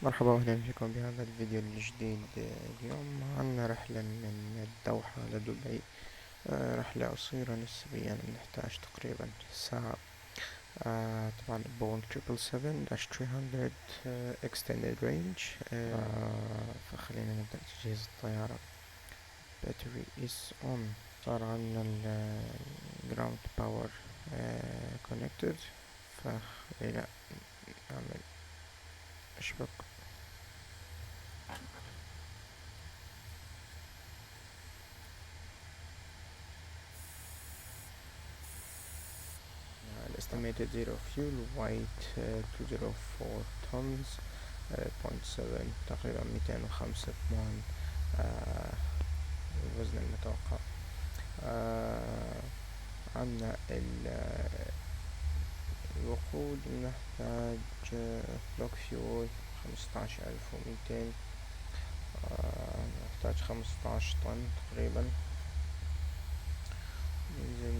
مرحبا واهلا بكم بهذا الفيديو الجديد. اليوم عنا رحلة من الدوحة لدبي. رحلة قصيرة نسبيا، نحتاج تقريبا ساعة. طبعا بوينغ 777-300 extended range. فخلينا نبدأ تجهيز الطيارة. battery is on. صار عنا ال ground power connected، فخلينا نعمل اشبك. Estimated zero fuel weight 204 tons. 0.7 تقريبا 205 طن. الوزن المتوقع. عنا الوقود، نحتاج بلوك فيول 15200. نحتاج 15 طن تقريبا.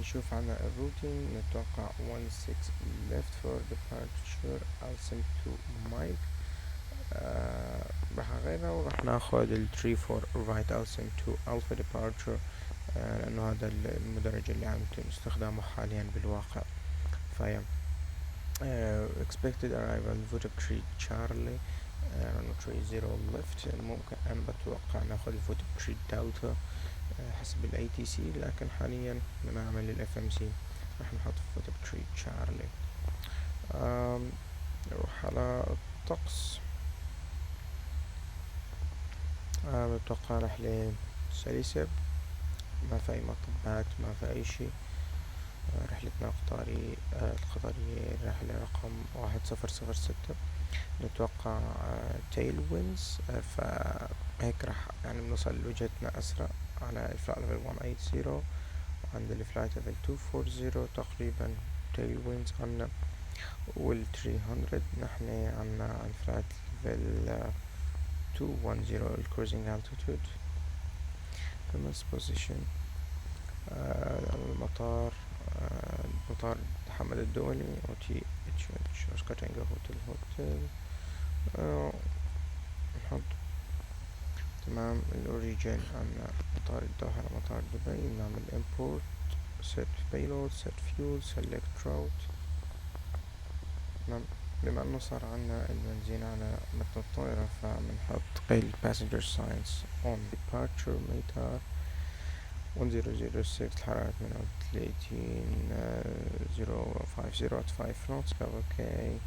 نشوف عنا الروتين، نتوقع 16 left for departure ALSIM to Mike. راح اغيرها وراح ناخذ ال 34 right ALSIM to Alpha departure، لانه هذا المدرج اللي عم يتم استخدامه حاليا بالواقع. فهي expected arrival Vodafone Charlie runway 0 left. ممكن انا بتوقع ناخذ Vodafone Delta حسب ال ATC، لكن حاليا بنعمل ال FMC. راح نحط Vodafone Charlie. نروح على الطقس. بتوقع رحلة سلسة، ما في أي مطبات، ما في أي شي. رحلتنا القطرية رحلة رقم 1006. نتوقع تيل وينز، فهيك راح يعني بنوصل لوجهتنا أسرع على الفلايت ليفل 180. وعند الفلايت ليفل 240 تقريبا تيل وينز عنا. وال 300 نحن عنا الفلايت ليفل 210 الكروزنج altitude. commence position. المطار مطار محمد الدولي OTH اسكاتينجا هوتيل. نحط تمام. الأوريجين عنا مطار الدوحة لمطار دبي. نعمل import set payload set fuel select route. تمام. بما انه صار عنا البنزين على متن الطائرة، فبنحط قيد passenger signs on departure radar 1006. الحرارة 38 050 at 5 knots. اوكي.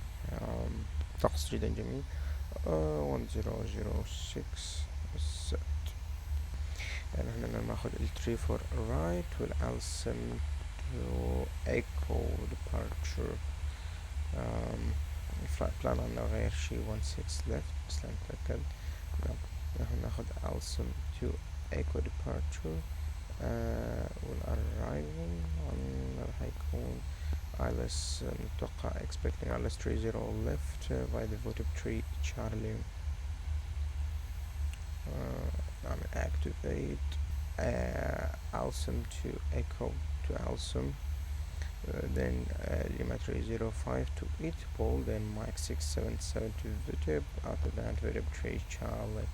طقس جدا جميل. 1006 set. يعني احنا ناخد ال 34 right وال ALSIM to echo departure. الفلايت بلان عنا غير شي 16 left، بس لنتأكد. نحن ناخد ALSIM to echo departure. والarrival عنا راح يكون ILS. نتوقع expecting ILS 30 left by the Vodafone Charlie. نعمل activate ALSIM to echo to ALSIM. Then telemetry 05 to Int'l, then Mike 677 to VTIP. After that Vodafone Charlie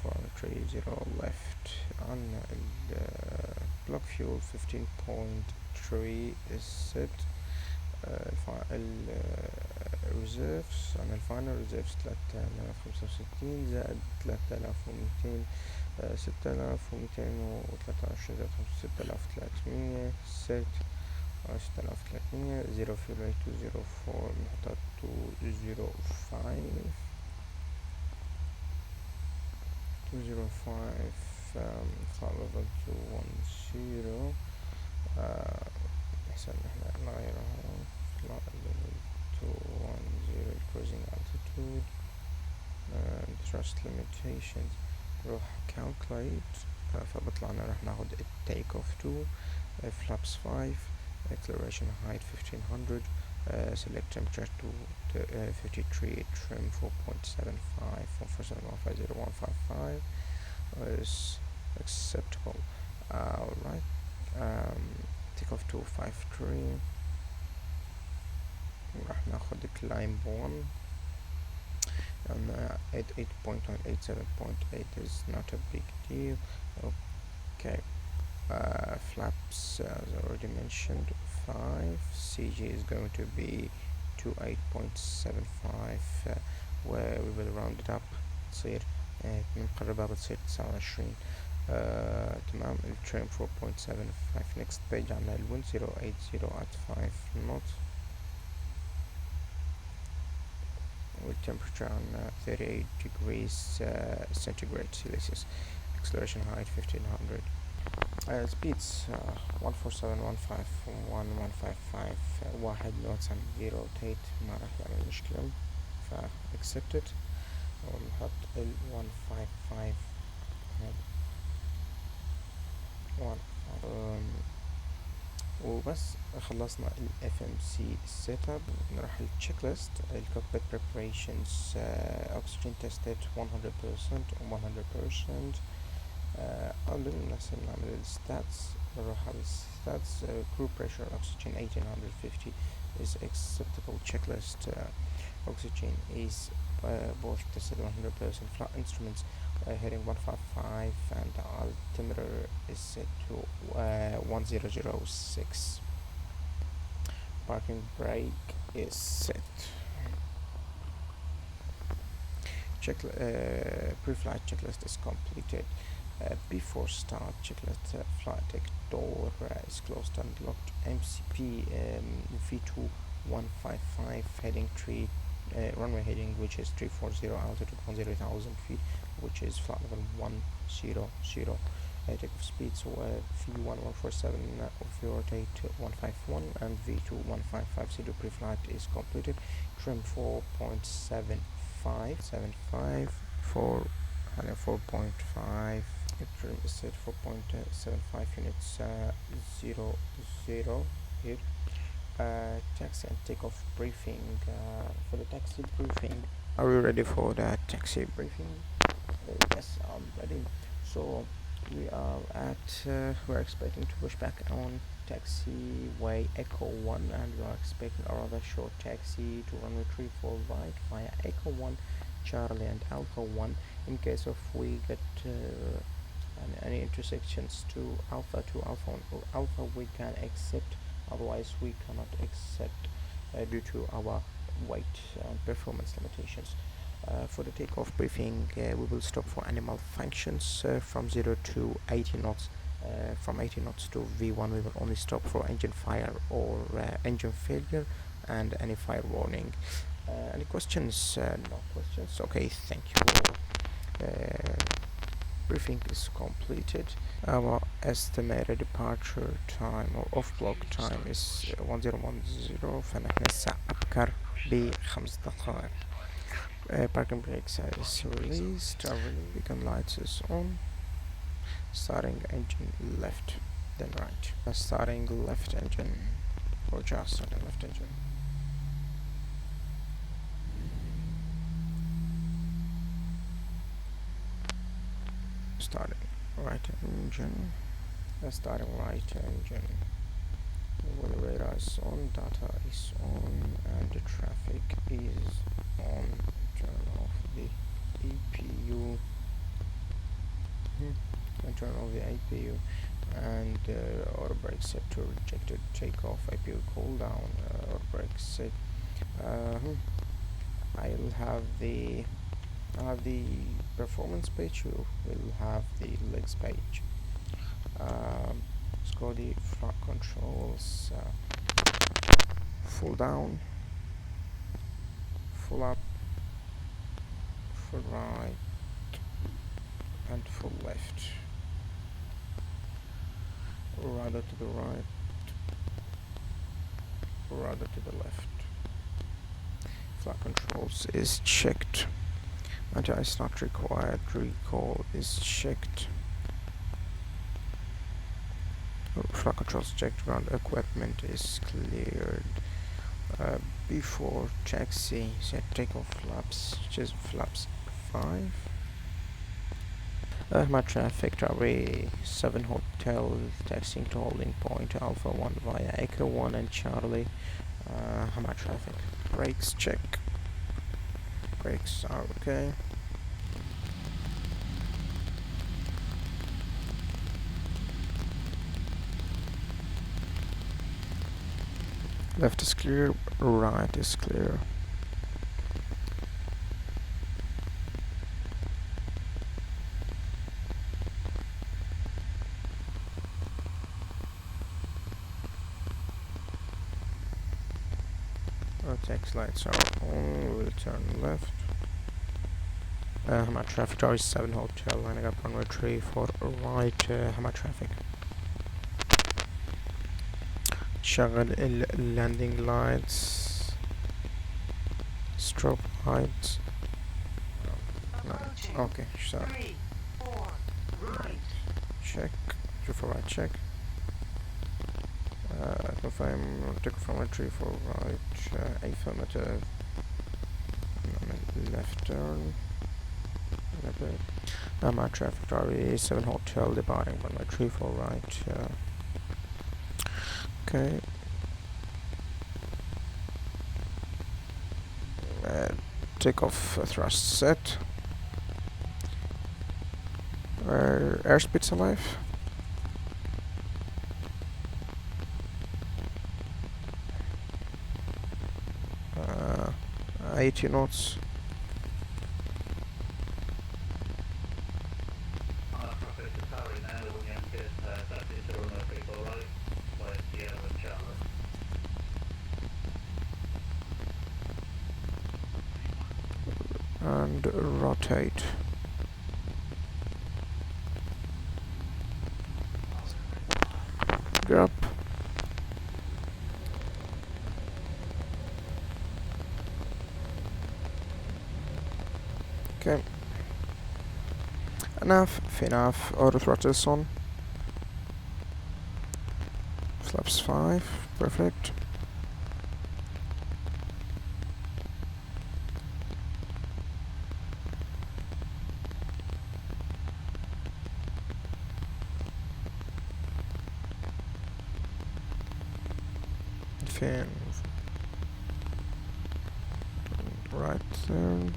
for 30 left. On block fuel 15.3 is set. الريزيرفز عن الفاينل ريزيرفز 3065 زائد 3200 6223 زائد 6300 set 6300. zero fuel rate 204. نحطها 205 flight level 210. أحسن نحن نغيرها flight level 210 cruising altitude. thrust limitations نروح calculate. فبطلعنا راح ناخد take off 2 flaps 5 acceleration height 1500. select temperature to 53 trim 4.75 150 is acceptable. Alright. take off 253. راح ناخد climb 1. and 88.1, 87.8 is not a big deal. Okay, flaps, as I already mentioned, 5. CG is going to be to 8.75, where we will round it up تصير بنقربها بتصير 29. تمام. الترم 4.75. next page عنا ال 1080 at 5 knots والtemperature عنا 38 degrees centigrade Celsius. acceleration height 1500. speeds 147, 155 1 knots and 0 rotate ما راح يعمل مشكلة ف accepted. ونحط ال 155 وبس خلصنا ال FMC setup. نروح ال checklist. ال cockpit preparations oxygen tested 100% 100%. قبل نعمل ال stats. نروح على ال stats. crew pressure oxygen 1850 is acceptable. checklist. oxygen is both tested 100%. flight instruments heading 155 and altimeter is set to 1006. parking brake is set. Pre-flight checklist is completed. Before start checklist. flight deck door is closed and locked. MCP V2155 heading 3 runway heading which is 340, altitude 10,000 feet, which is flight level 100. takeoff speed so V1147 rotate 151 and V2155 CO pre-flight is completed. trim 4.75 for 4.5. trim is set 4.75 units 00 here. Taxi and takeoff briefing. For the taxi briefing, are we ready for the taxi briefing? Yes, I'm ready. So we are at we're expecting to push back on taxiway Echo 1 and we are expecting a rather short taxi to runway 34 right via Echo 1, Charlie and Alpha 1. in case of we get any intersections to Alpha 2, Alpha 1 or Alpha, we can accept. Otherwise we cannot accept due to our weight and performance limitations. For the takeoff briefing, we will stop for animal functions from 0 to 80 knots. From 80 knots to V1 we will only stop for engine fire or engine failure and any fire warning. Any questions? No questions. Okay, thank you. Briefing is completed. Our estimated departure time or off block time is 1010 فنحن الساعة أبكر ب5 دقائق. Parking brakes is released. Our beacon lights is on. Starting engine left then right. Starting left engine or just starting left engine. Starting right engine. Starting right engine. When the radar is on, data is on, and the traffic is on. Turn off the APU. Turn off the APU and auto brake set to rejected. Takeoff APU cool down. Auto brake set. I'll have the performance page. You will have the legs page. Let's go the flight controls. Full down, full up, full right and full left. Rudder to the right, rudder to the left. Flight controls is checked. Anti-ice not required. Recall is checked. Flight controls checked. Ground equipment is cleared. Before taxi, set takeoff flaps, which is flaps 5. My traffic, Tower 7 Hotel, taxiing to holding point Alpha 1 via Echo 1 and Charlie. My traffic, brakes check. brakes are okay. Left is clear, right is clear. Text lights are on, we'll turn left. Hamad traffic, Tower 7 Hotel, lining up runway 34 right, Hamad traffic. شغل landing lights, strobe lights. No. Okay, so right. Check, 24 right check. Confirm, take from a 34 right, affirmative. Left turn. Hamad traffic, Tower 7 Hotel, departing runway 34 right. Okay. Takeoff thrust set. Airspeed's alive. 80 knots. And rotate. Grab. Okay. Enough. Auto throttles on. Flaps 5. Perfect. Fin. Right turn.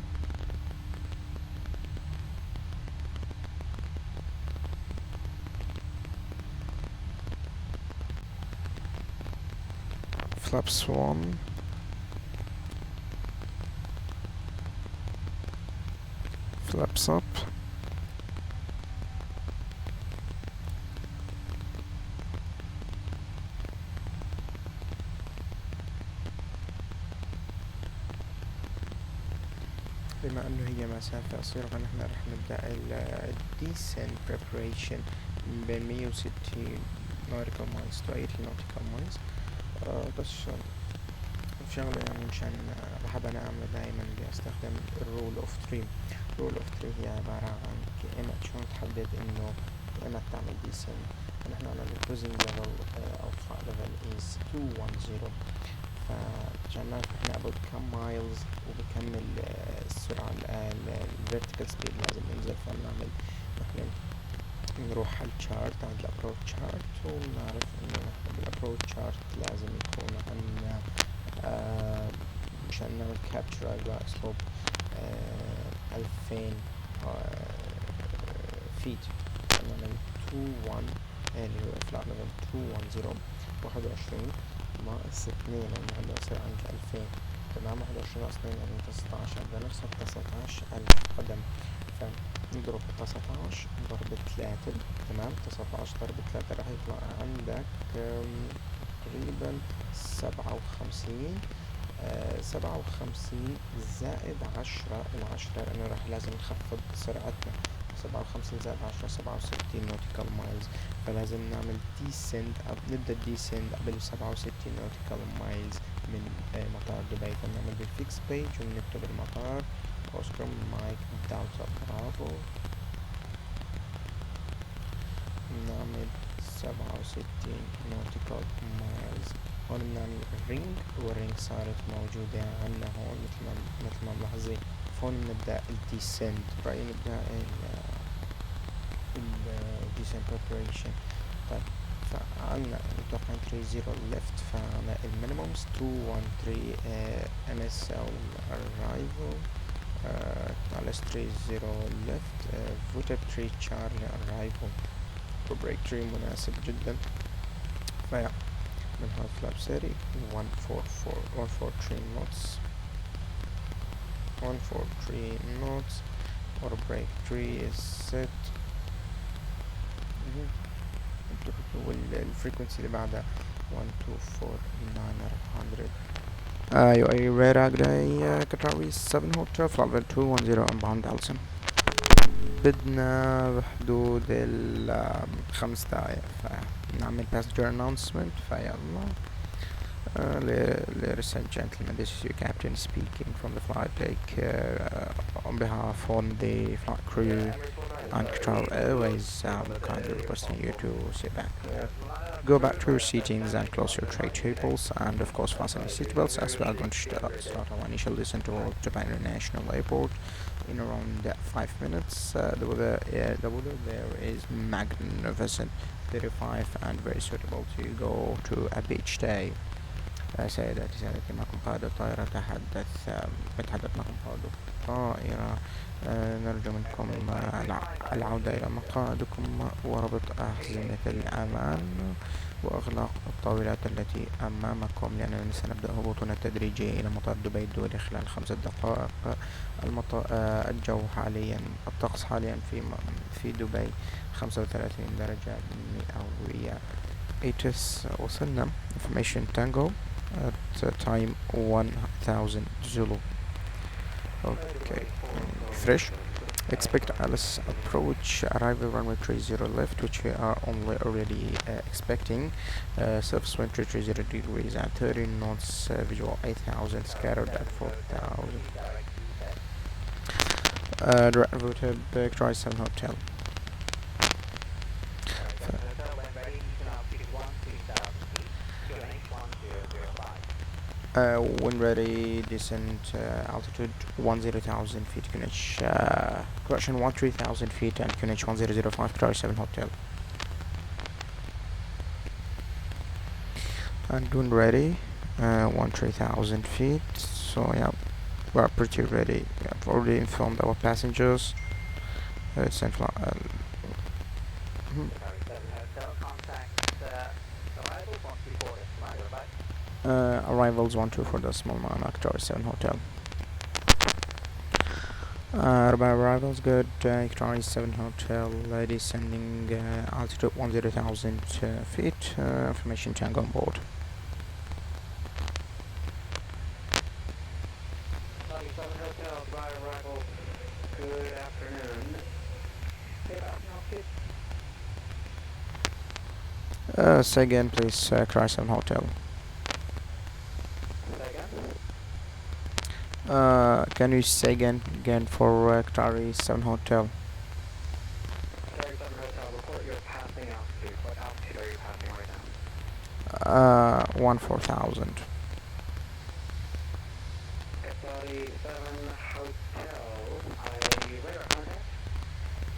Flaps 1. Flaps up. بما انه هي مسافة قصيرة فنحن رح نبدأ الديسنت preparation بين 160 nautical miles to 80 nautical miles. بس شغلة يعني مشان بحب انا اعمل دايما بستخدم الرول اوف 3. رول اوف 3 هي عبارة عن اما شلون تحدد انه اما تعمل ديسنت. نحن على الكروزنج ليفل او flight level is 210. فعشان نعرف احنا about كم مايلز وبكم السرعة الفيرتيكال سبيد لازم ننزل. فنعمل نحن نروح على الشارت عند الابروتش شارت ونعرف انه نحن بالابروتش شارت لازم يكون عندنا مشان نعمل كابتشر على اسلوب 2000 فيت. نعمل 21 اللي هو فلايت ليفل 210 21 ناقص 2 لأنه هلا يصير عندك 2000. تمام. 21 ناقص 2 يعني 19. بدنا نحسب 19,000 قدم. فنضرب 19 ضرب 3. تمام. 19 ضرب 3 راح يطلع عندك تقريبا 57. 57 زائد 10. العشرة لأنه راح لازم نخفض سرعتنا. 57 زائد 10 67 نوتيكال مايلز. فلازم نعمل ديسند نبدأ الديسند قبل 67 نوتيكال مايلز من مطار دبي. فنعمل بالفيكس بيج ونكتب المطار أوسكار مايك دلتا برافو. نعمل 67 نوتيكال مايلز. هون بنعمل الرينج والرينج صارت موجودة عنا هون مثل ما ملاحظين. هون بنبدأ الديسند. رأيي نبدأ الديسند preparation. طيب فعنا نتوقع 30 left. فعنا المينيمومز 213 MSL arrival على 30 left. فوتب تري تشارلي arrival بريك تري مناسب جدا. فيا من هذا فلاب سيري 143 knots 143 knots or break tree is set. والفريكونسي اللي بعدها 1249 400. UAE radar day Qatar 7 Hotel flight level 210 inbound Alstom. بدنا بحدود 5 دقايق فنعمل passenger announcement. فيلا. Ladies and gentlemen, this is your captain speaking from the flight deck on behalf of the flight crew and Qatar Airways. I'm kindly requesting you to sit back, go back to your seatings and close your tray tables, and of course fasten your seatbelts as we are going to start our initial descent to Japan International Airport in around 5 minutes. The weather there is magnificent, 35 and very suitable to go to a beach day. سيداتي معكم قائد الطائرة بتحدث معكم قائد الطائرة. نرجو منكم العودة إلى مقاعدكم وربط أحزمة الأمان وإغلاق الطاولات التي أمامكم لأننا سنبدأ هبوطنا التدريجي إلى مطار دبي الدولي خلال 5 دقائق. الجو حاليا الطقس حاليا في دبي 35 درجة مئوية. ATIS وصلنا information tango at time 1000 Zulu. Okay, fresh. Expect Alice approach arrival runway 30 left, which we are already expecting. Surface wind 30 degrees at 30 knots. Visual 8000 scattered at 4000. Direct route to Qatar 7 Hotel. When ready, descent altitude 10,000 feet, QNH correction 13,000 feet and QNH 1005 Qatar 7 Hotel. And when ready, 13,000 feet. So yeah, we're pretty ready. I've already informed our passengers. Arrivals 12 for the small Qatar 7 Hotel. Arrivals good. Qatar 7 Hotel descending altitude 10,000 feet. Information tank on board. Good afternoon. Say again, please. Qatar 7 Hotel. Can you say again for Qatar 7 Hotel? Qatar 7 Hotel, report your passing altitude. What altitude are you passing right now? 14,000. Qatar 7 Hotel, radar contact.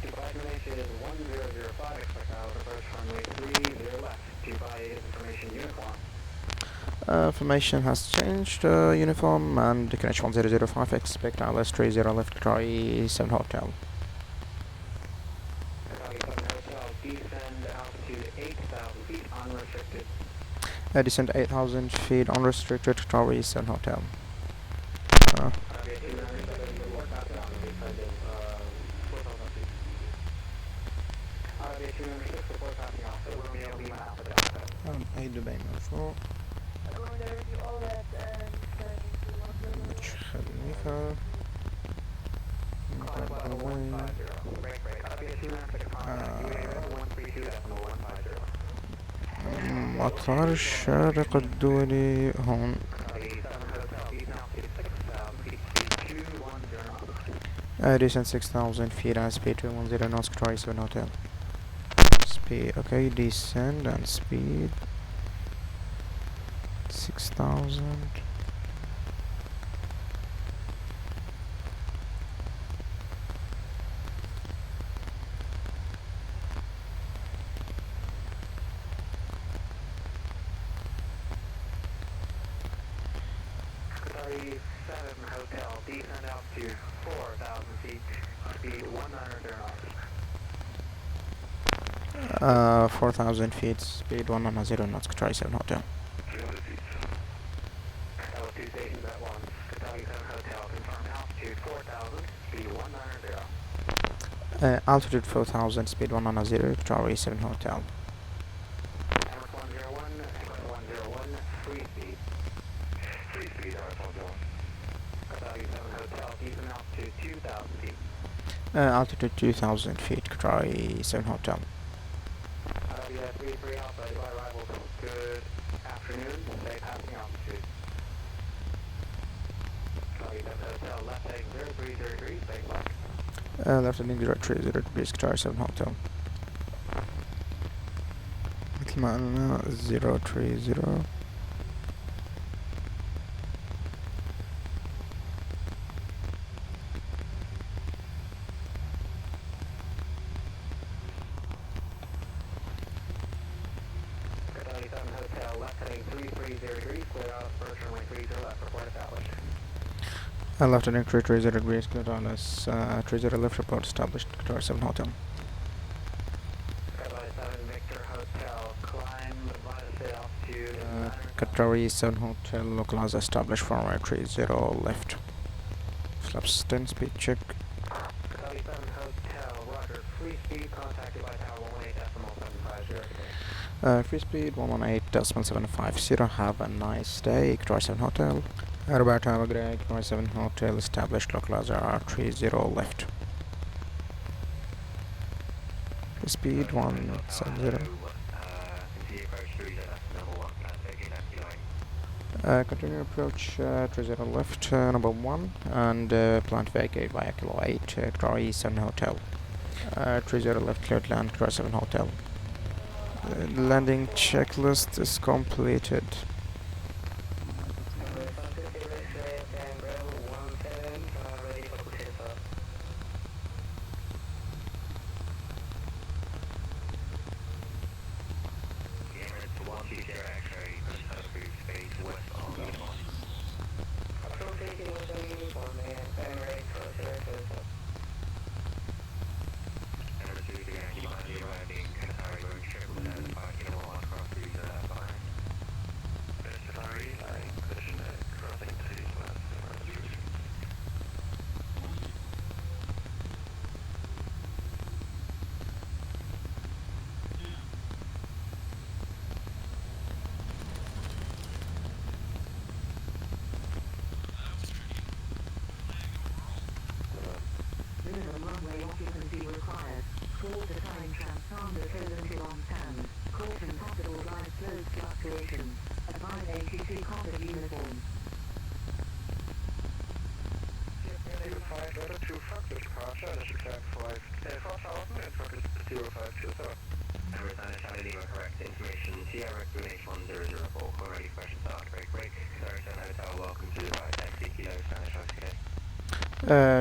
Dubai information is 1005, expect out approach runway 30 left. Dubai information uniform. Information has changed, uniform, and connection 1005, expect ILS 30 left, Qatar 7 Hotel. Qatar 7 Hotel, descend altitude 8,000 feet, unrestricted. Descend 8,000 feet, unrestricted, Qatar 7 Hotel. أي دبي مرفوع. برج خليفة. مطار الشارق الدولي هون. Descend 6,000 feet and speed 210 knots, Qatar 7 Hotel. Speed, okay, descend and speed 6,000. Qatar 7 Hotel, descend altitude 4,000 feet, speed 190 knots. 4,000 feet, speed 110 knots, Qatar 7 Hotel. 300 feet. That was 2 stations at once. Qatar 7 Hotel, confirm altitude 4,000, speed 190. Altitude 4,000, speed 110, Qatar 7 Hotel. Emirates 101, Emirates 101, free speed. Free speed, Emirates 101. Qatar 7 Hotel, decent altitude 2,000 feet. Altitude 2,000 feet, Qatar 7 Hotel. Arabia 33 Alpha, Dubai arrival. Good afternoon, stay passing altitude. Qatar 7 Hotel, left heading 030 degrees, stay flat. Left heading 030 degrees, Qatar 7 Hotel. مثل ما قلنا 030. Qatar 7 Hotel, left heading 330 degrees, clear out, approach runway 30 left, report established. Left heading 330 degrees, clear on us, 30 left, report established, Qatar 7 Hotel. Qatar 7 Victor Hotel, climb VATSIM altitude. Qatar 7 Hotel, localize established, runway 30 left. Flaps 10, speed check. Qatar 7 Hotel, roger, free speed, contacted by tower 118.750. Free speed 118.750. Have a nice day, Qatar 7 Hotel. About time agree, Qatar 7 Hotel, established, localizer R30 left. Free speed 170. Continue approach 30 left, number 1, and plan to vacate via Kilo 8, Qatar 7 Hotel. 30 left, cleared land, Qatar 7 Hotel. Landing checklist is completed.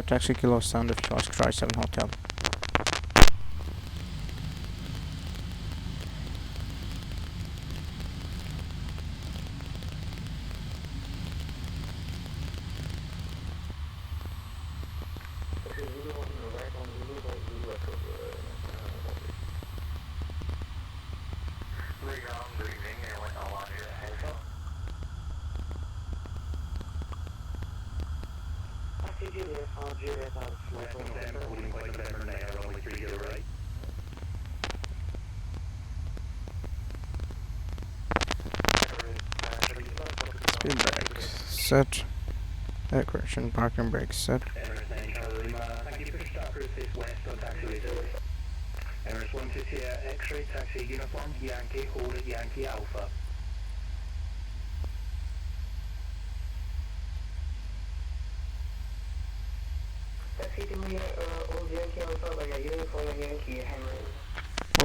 Taxi Kilo Sound of Choice, Qatar 7 Hotel. Speed brake set. Correction, parking brake set. Thank you for start route this west on taxi reserve. Emirates 1 here, X-ray taxi uniform, Yankee, hold it Yankee Alpha.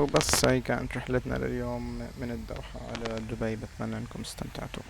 وبس هاي كانت رحلتنا لليوم من الدوحة على دبي، بتمنى انكم استمتعتوا.